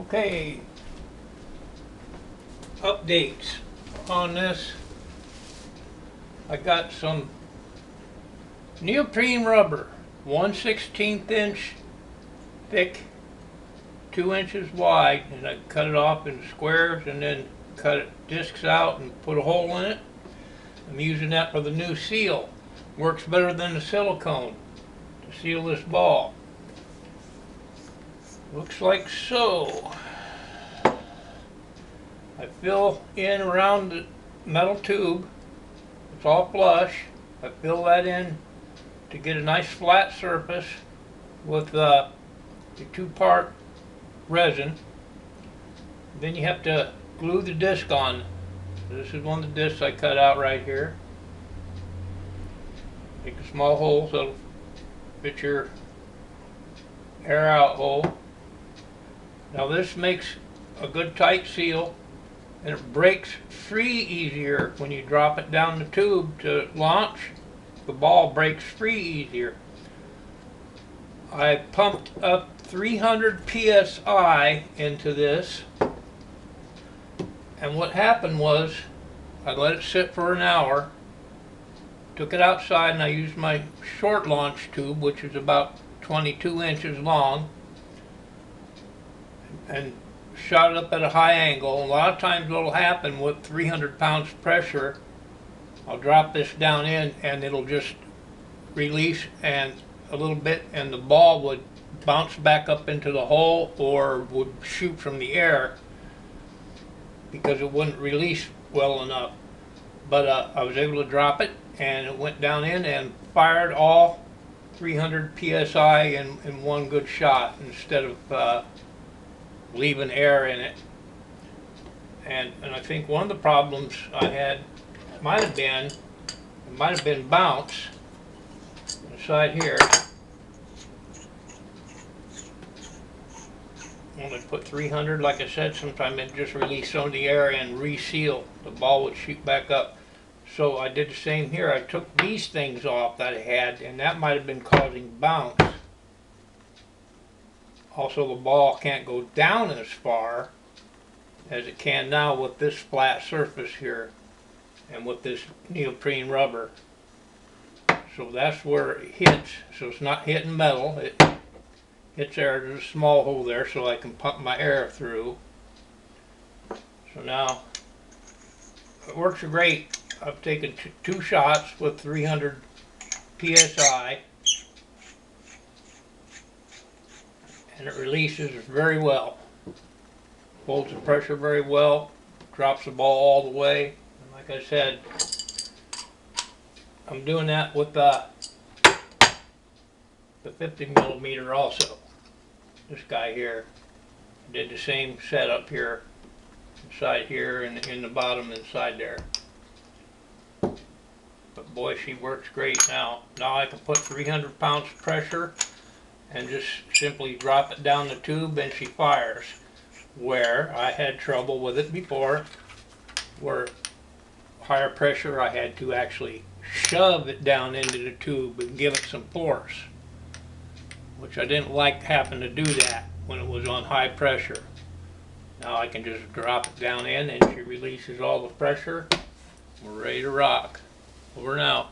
Okay, updates on this. I got some neoprene rubber, 1/16 inch thick, 2 inches wide, and I cut it off in squares and then cut it discs out and put a hole in it. I'm using that for the new seal. Works better than the silicone to seal this ball. Looks like so. I fill in around the metal tube. It's all flush. I fill that in to get a nice flat surface with the 2-part resin. Then you have to glue the disc on. This is one of the discs I cut out right here. Make a small hole so it'll fit your air out hole. Now this makes a good tight seal, and it breaks free easier when you drop it down the tube to launch. The ball breaks free easier. I pumped up 300 psi into this, and what happened was I let it sit for an hour, took it outside, and I used my short launch tube, which is about 22 inches long, and shot it up at a high angle. A lot of times what will happen with 300 pounds pressure, I'll drop this down in and it'll just release and a little bit, and the ball would bounce back up into the hole or would shoot from the air because it wouldn't release well enough. But I was able to drop it and it went down in and fired all 300 psi in one good shot instead of leaving air in it. And I think one of the problems I had might have been bounce inside here. When I put 300, like I said, sometimes it just released some of the air and reseal. The ball would shoot back up. So I did the same here. I took these things off that I had, and that might have been causing bounce. Also, the ball can't go down as far as it can now with this flat surface here and with this neoprene rubber. So that's where it hits. So it's not hitting metal. It hits air. There's a small hole there so I can pump my air through. So now it works great. I've taken two shots with 300 psi. And it releases very well. Holds the pressure very well. Drops the ball all the way. And like I said, I'm doing that with the 50 millimeter also. This guy here. I did the same setup here, inside here, and in the bottom inside there. But boy, she works great now. Now I can put 300 pounds pressure and just simply drop it down the tube and she fires. Where I had trouble with it before, where higher pressure I had to actually shove it down into the tube and give it some force, which I didn't like having to do that when it was on high pressure. Now I can just drop it down in and she releases all the pressure. We're ready to rock. Over now.